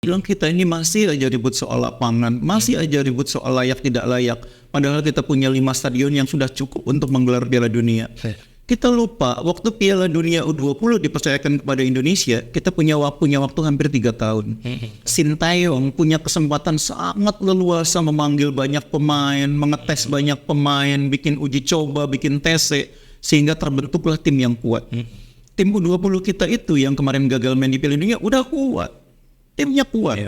bilang kita ini masih aja ribut soal lapangan, masih aja ribut soal layak tidak layak. Padahal kita punya 5 stadion yang sudah cukup untuk menggelar Piala Dunia. Kita lupa waktu Piala Dunia U20 dipercayakan kepada Indonesia, kita punya waktu hampir 3 tahun. Sintayong punya kesempatan sangat leluasa memanggil banyak pemain, mengetes banyak pemain, bikin uji coba, bikin TC, sehingga terbentuklah tim yang kuat. Tim U20 kita itu yang kemarin gagal main di Piala Dunia udah kuat. Timnya kuat.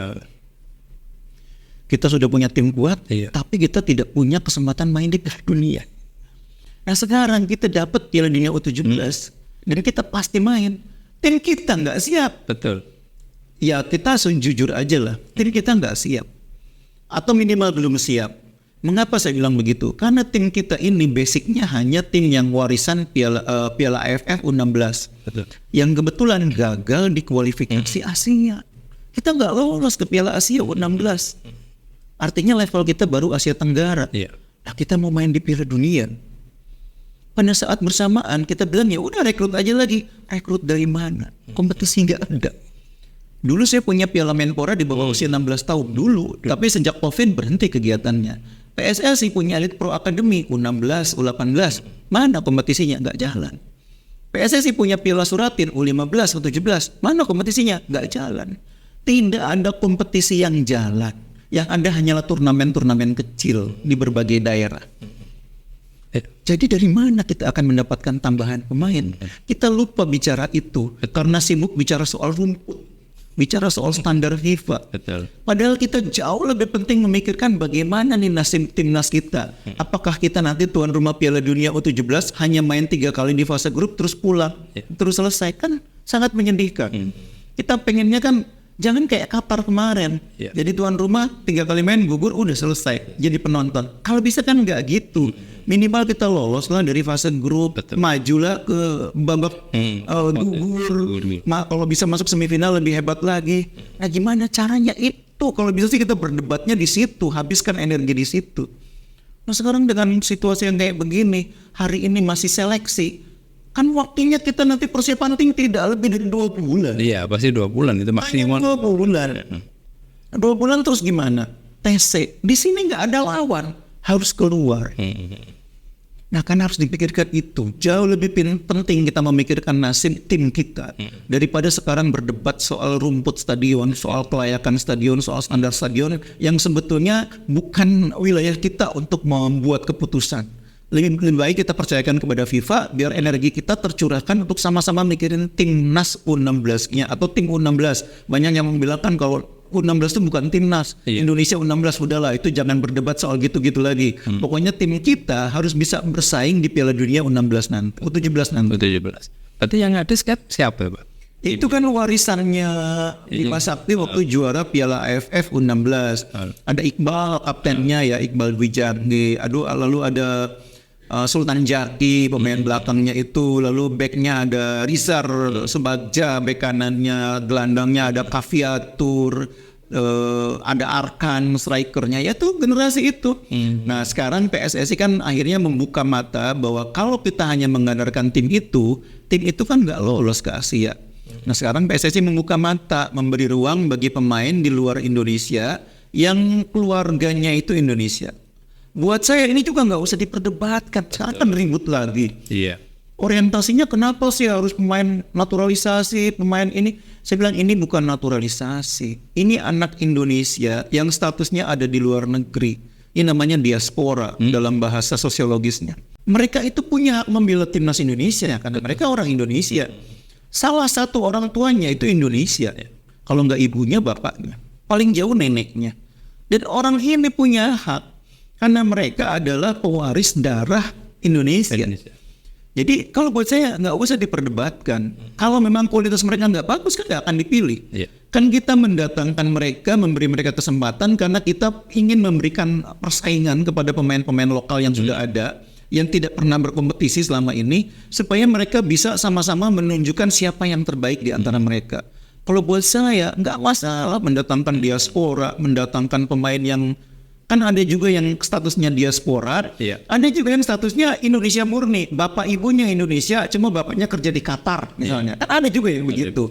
Kita sudah punya tim kuat, tapi kita tidak punya kesempatan main di Piala Dunia. Nah sekarang kita dapat Piala Dunia U17 dan kita pasti main. Tim kita nggak siap. Betul. Ya kita jujur aja lah, tim kita nggak siap. Atau minimal belum siap. Mengapa saya bilang begitu? Karena tim kita ini basicnya hanya tim yang warisan Piala AFF U16. Betul. Yang kebetulan gagal di kualifikasi Asia. Kita nggak lolos ke Piala Asia U16. Artinya level kita baru Asia Tenggara. Nah kita mau main di Piala Dunia. Pada saat bersamaan kita bilang ya udah rekrut aja lagi. Rekrut dari mana? Kompetisi nggak ada. Dulu saya punya Piala Menpora di bawah usia 16 tahun dulu. Tapi sejak COVID berhenti kegiatannya. PSSI punya Elite Pro Academy U16, U18. Mana kompetisinya? Nggak jalan. PSSI punya Piala Suratin U15, U17. Mana kompetisinya? Nggak jalan. Tidak ada kompetisi yang jalan. Yang ada hanyalah turnamen-turnamen kecil di berbagai daerah. Jadi dari mana kita akan mendapatkan tambahan pemain? Kita lupa bicara itu karena sibuk bicara soal rumput, bicara soal standar FIFA. Betul. Padahal kita jauh lebih penting memikirkan bagaimana nih nasib timnas kita. Apakah kita nanti tuan rumah Piala Dunia U17 hanya main 3 kali di fase grup terus pulang, terus selesai, kan sangat menyedihkan. Kita pengennya kan jangan kayak Qatar kemarin. Jadi tuan rumah 3 kali main gugur udah selesai jadi penonton. Kalau bisa kan nggak gitu. Minimal kita lolos lah dari fase grup, majulah ke babak gugur. Kalau bisa masuk semifinal lebih hebat lagi. Nah gimana caranya itu? Kalau bisa sih kita berdebatnya di situ, habiskan energi di situ. Nah sekarang dengan situasi yang kayak begini, hari ini masih seleksi. Kan waktunya kita nanti persiapan tim tidak lebih dari 2 bulan. Iya, pasti 2 bulan itu maksimal. 2 bulan. 2 bulan terus gimana? TC. Di sini nggak ada lawan, harus keluar. Nah kan harus dipikirkan itu. Jauh lebih penting kita memikirkan nasib tim kita daripada sekarang berdebat soal rumput stadion, soal kelayakan stadion, soal standar stadion yang sebetulnya bukan wilayah kita untuk membuat keputusan. Lebih baik kita percayakan kepada FIFA biar energi kita tercurahkan untuk sama-sama mikirin timnas U16-nya atau tim U16. Banyak yang membilangkan kalau U16 itu bukan timnas. Indonesia U16 udahlah, itu jangan berdebat soal gitu-gitu lagi. Pokoknya tim kita harus bisa bersaing di Piala Dunia U16 nanti, U17 nanti. U17. Berarti yang ada siapa, Pak? Itu kan warisannya Bima Sakti waktu juara Piala AFF U16. Ada Iqbal kaptennya ya, Iqbal Wijardi. Lalu ada Sultan Jati pemain belakangnya itu, lalu backnya ada Rizar Subagja, back kanannya, gelandangnya ada Kaviatur, ada Arkan strikernya, ya tuh generasi itu. Nah sekarang PSSI kan akhirnya membuka mata bahwa kalau kita hanya mengandalkan tim itu kan nggak lolos ke Asia. Nah sekarang PSSI membuka mata, memberi ruang bagi pemain di luar Indonesia yang keluarganya itu Indonesia. Buat saya ini juga nggak usah diperdebatkan, jangan ribut lagi. Orientasinya kenapa sih harus pemain naturalisasi, pemain ini? Saya bilang ini bukan naturalisasi. Ini anak Indonesia yang statusnya ada di luar negeri. Ini namanya diaspora dalam bahasa sosiologisnya. Mereka itu punya hak membela timnas Indonesia karena mereka orang Indonesia. Salah satu orang tuanya itu Indonesia. Kalau nggak ibunya, bapaknya. Paling jauh neneknya. Dan orang ini punya hak karena mereka adalah pewaris darah Indonesia. Jadi kalau buat saya nggak usah diperdebatkan. Kalau memang kualitas mereka nggak bagus kan nggak akan dipilih. Kan kita mendatangkan mereka, memberi mereka kesempatan karena kita ingin memberikan persaingan kepada pemain-pemain lokal yang sudah ada, yang tidak pernah berkompetisi selama ini, supaya mereka bisa sama-sama menunjukkan siapa yang terbaik di antara mereka. Kalau buat saya nggak masalah mendatangkan diaspora, mendatangkan pemain yang kan ada juga yang statusnya diaspora, ada juga yang statusnya Indonesia murni, bapak ibunya Indonesia, cuma bapaknya kerja di Qatar misalnya. Kan ada juga yang begitu.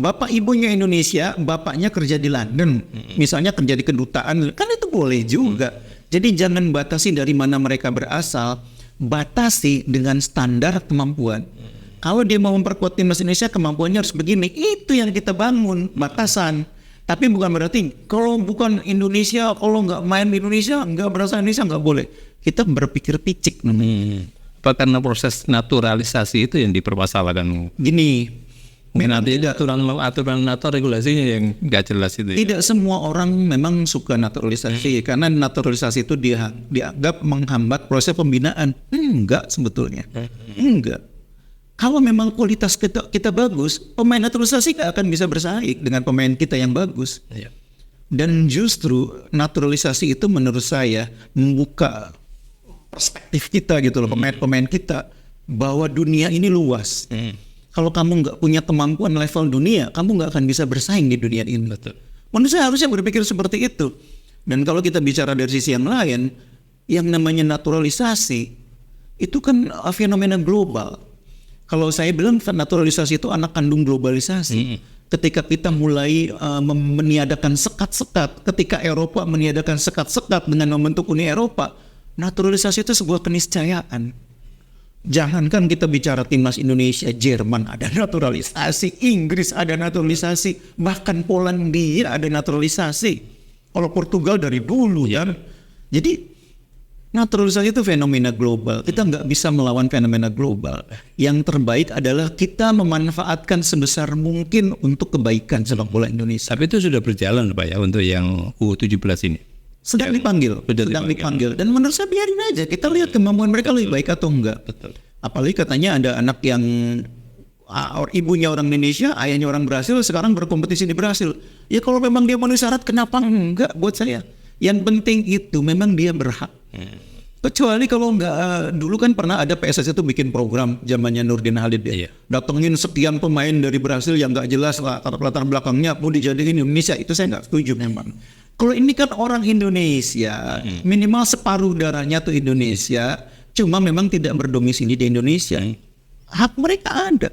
Bapak ibunya Indonesia, bapaknya kerja di London, misalnya kerja di kedutaan, kan itu boleh juga. Jadi jangan batasi dari mana mereka berasal, batasi dengan standar kemampuan. Kalau dia mau memperkuat timnas Indonesia, kemampuannya harus begini. Itu yang kita bangun, batasan. Tapi bukan berarti kalau bukan Indonesia, kalau nggak main di Indonesia, nggak berasal Indonesia, nggak boleh. Kita berpikir picik namanya. Apa karena proses naturalisasi itu yang dipermasalahkan? Gini, Mungkin nanti aturan atau regulasinya yang nggak jelas itu. tidak semua orang memang suka naturalisasi karena naturalisasi itu dianggap menghambat proses pembinaan. Enggak sebetulnya. Enggak. Kalau memang kualitas kita bagus, pemain naturalisasi nggak akan bisa bersaing dengan pemain kita yang bagus. Iya. Dan justru naturalisasi itu menurut saya membuka perspektif kita gitu loh, pemain-pemain kita, bahwa dunia ini luas. Kalau kamu nggak punya kemampuan level dunia, kamu nggak akan bisa bersaing di dunia ini. Betul. Manusia harusnya berpikir seperti itu. Dan kalau kita bicara dari sisi yang lain, yang namanya naturalisasi itu kan fenomena global. Kalau saya bilang naturalisasi itu anak kandung globalisasi. Ketika kita mulai meniadakan sekat-sekat, ketika Eropa meniadakan sekat-sekat dengan membentuk Uni Eropa, naturalisasi itu sebuah keniscayaan. Jangankan kita bicara timnas Indonesia, Jerman ada naturalisasi, Inggris ada naturalisasi, bahkan Polandia ada naturalisasi. Kalau Portugal dari dulu ya. Jadi naturalisasi itu fenomena global. Kita nggak bisa melawan fenomena global. Yang terbaik adalah kita memanfaatkan sebesar mungkin untuk kebaikan sepak bola Indonesia. Tapi itu sudah berjalan Pak ya untuk yang U17 ini. Sedang dipanggil. Dan menurut saya biarin aja. Kita lihat kemampuan mereka lebih baik atau enggak. Betul. Apalagi katanya ada anak yang ibunya orang Indonesia, ayahnya orang Brasil, sekarang berkompetisi di Brasil. Ya kalau memang dia memenuhi syarat, kenapa enggak buat saya? Yang penting itu memang dia berhak. Kecuali kalau enggak, dulu kan pernah ada PSSI itu bikin program zamannya Nurdin Halid ya. Iya. Datengin sekian pemain dari Brasil yang enggak jelas latar belakangnya mau dijadiin Indonesia, itu saya enggak setuju memang. Kalau ini kan orang Indonesia, minimal separuh darahnya tuh Indonesia, cuma memang tidak berdomisili di Indonesia. Hak mereka ada.